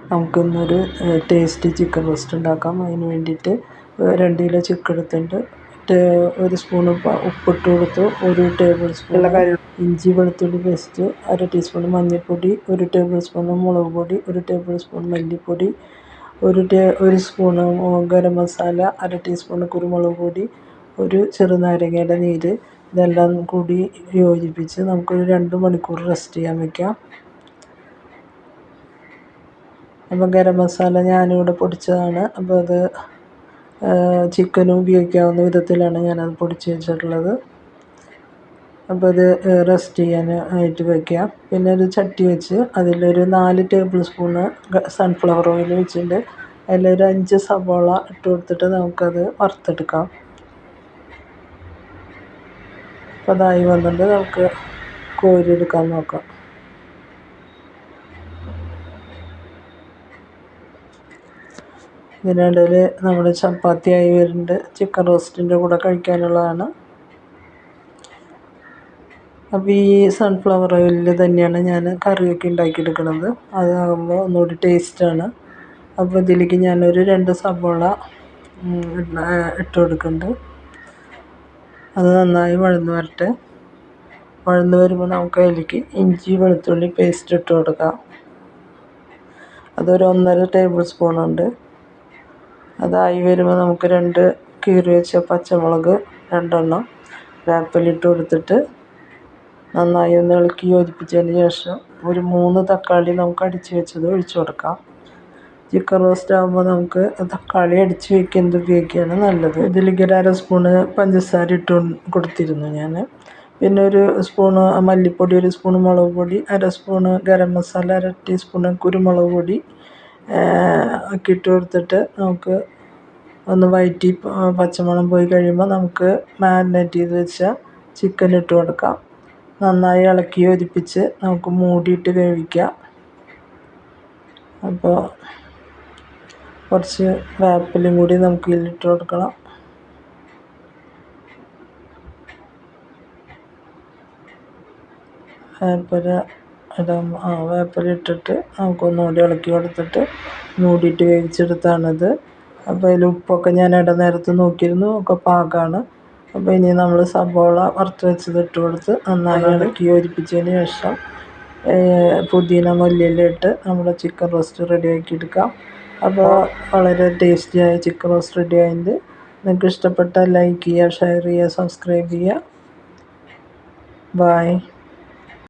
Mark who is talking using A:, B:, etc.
A: നമുക്കിന്നൊരു tasty chicken roast ഉണ്ടാക്കാം. അതിന് വേണ്ടിയിട്ട് 2 കിലോ ചിക്കൻ എടുത്തിട്ടുണ്ട്. ഒരു സ്പൂൺ ഉപ്പിട്ട് കൊടുത്തു. 1 ടേബിൾ സ്പൂൺ ഇഞ്ചി വെളുത്തുള്ളി പേസ്റ്റ്, 1/2 ടീസ്പൂൺ മഞ്ഞൾപ്പൊടി, 1 ടേബിൾ സ്പൂൺ മുളക് പൊടി, 1 ടേബിൾ സ്പൂൺ മല്ലിപ്പൊടി, 1 സ്പൂൺ ഗരം മസാല, 1/2 ടീസ്പൂൺ കുരുമുളക് പൊടി, 1 ചെറുനാരങ്ങയുടെ നീര്. ഇതെല്ലാം കൂടി യോജിപ്പിച്ച് നമുക്കൊരു 2 മണിക്കൂർ റെസ്റ്റ് ചെയ്യാൻ വയ്ക്കാം. അപ്പോൾ ഗരം മസാല ഞാനിവിടെ പൊടിച്ചതാണ്. അപ്പോൾ അത് ചിക്കനും ഉപയോഗിക്കാവുന്ന വിധത്തിലാണ് ഞാനത് പൊടിച്ച് വെച്ചിട്ടുള്ളത്. അപ്പോൾ അത് റെസ്റ്റ് ചെയ്യാനായിട്ട് വയ്ക്കാം. പിന്നെ ഒരു ചട്ടി വെച്ച് അതിലൊരു 4 ടേബിൾ സ്പൂണ് സൺഫ്ലവർ ഓയിൽ വെച്ചിട്ടുണ്ട്. അതിലൊരു 5 സവാള ഇട്ട് കൊടുത്തിട്ട് നമുക്കത് വറുത്തെടുക്കാം. അപ്പോൾ അതായി വന്നിട്ട് നമുക്ക് കോരിയെടുക്കാൻ നോക്കാം. ഇതിനിടയിൽ നമ്മുടെ ചപ്പാത്തി ആയി വരുന്നുണ്ട്. ചിക്കൻ റോസ്റ്റിൻ്റെ കൂടെ കഴിക്കാനുള്ളതാണ്. അപ്പോൾ ഈ സൺഫ്ലവർ ഓയിലിൽ തന്നെയാണ് ഞാൻ കറിയൊക്കെ ഉണ്ടാക്കിയെടുക്കുന്നത്. അതാകുമ്പോൾ ഒന്നുകൂടി ടേസ്റ്റാണ്. അപ്പോൾ ഇതിലേക്ക് ഞാനൊരു 2 സവാള ഇട്ട് കൊടുക്കുന്നുണ്ട്. അത് നന്നായി വഴന്ന് വരട്ടെ. വഴന്ന് വരുമ്പോൾ നമുക്ക് അതിലേക്ക് ഇഞ്ചി വെളുത്തുള്ളി പേസ്റ്റ് ഇട്ട് കൊടുക്കാം. അതൊരു 1.5 ടേബിൾ സ്പൂണുണ്ട്. അതായി വരുമ്പോൾ നമുക്ക് 2 കീറി വെച്ച പച്ചമുളക് 2 വേപ്പിലിട്ട് കൊടുത്തിട്ട് നന്നായി ഒന്ന് ഇളക്കി യോജിപ്പിച്ചതിന് ശേഷം ഒരു 3 തക്കാളി നമുക്ക് അടിച്ച് വെച്ചത് ഒഴിച്ചു കൊടുക്കാം. ചിക്കൻ റോസ്റ്റ് ആകുമ്പോൾ നമുക്ക് തക്കാളി അടിച്ച് വയ്ക്കുന്നത് ഉപയോഗിക്കുകയാണ് നല്ലത്. ഇതിലേക്ക് 1/2 സ്പൂണ് പഞ്ചസാര ഇട്ട് കൊടുത്തിരുന്നു ഞാൻ. പിന്നെ 1 സ്പൂണ് മല്ലിപ്പൊടി, 1 സ്പൂൺ മുളക് പൊടി, 1/2 സ്പൂണ് ഗരം മസാല, 1/2 ടീസ്പൂണ് കുരുമുളക് പൊടി ഒക്കെ ഇട്ട് കൊടുത്തിട്ട് നമുക്ക് ഒന്ന് വഴറ്റി പച്ചമണം പോയി കഴിയുമ്പോൾ നമുക്ക് മാരിനേറ്റ് ചെയ്ത് വെച്ച ചിക്കൻ ഇട്ട് കൊടുക്കാം. നന്നായി ഇളക്കി യോജിപ്പിച്ച് നമുക്ക് മൂടിയിട്ട് വേവിക്കാം. അപ്പോൾ കുറച്ച് വേപ്പിലും കൂടി നമുക്ക് ഇതിലിട്ട് കൊടുക്കണം. വേപ്പില ഇട്ടിട്ട് നമുക്കൊന്നുകൂടി ഇളക്കി കൊടുത്തിട്ട് മൂടിയിട്ട് വേവിച്ചെടുത്താണിത്. അപ്പോൾ അതിൽ ഉപ്പൊക്കെ ഞാൻ ഇടനേരത്ത് നോക്കിയിരുന്നു, ഒക്കെ പാകമാണ്. അപ്പോൾ ഇനി നമ്മൾ സവാള വറുത്ത് വെച്ചത് ഇട്ട് കൊടുത്ത് നന്നായി ഇളക്കി യോജിപ്പിച്ചതിന് ശേഷം പുതിന മല്ലിയില ഇട്ട് നമ്മുടെ ചിക്കൻ റോസ്റ്റ് റെഡിയാക്കി എടുക്കാം. അപ്പോൾ വളരെ ടേസ്റ്റിയായ ചിക്കൻ റോസ്റ്റ് റെഡി ആയിട്ട് നിങ്ങൾക്ക് ഇഷ്ടപ്പെട്ടാൽ ലൈക്ക് ചെയ്യുക, ഷെയർ ചെയ്യുക, സബ്സ്ക്രൈബ് ചെയ്യുക. ബൈ.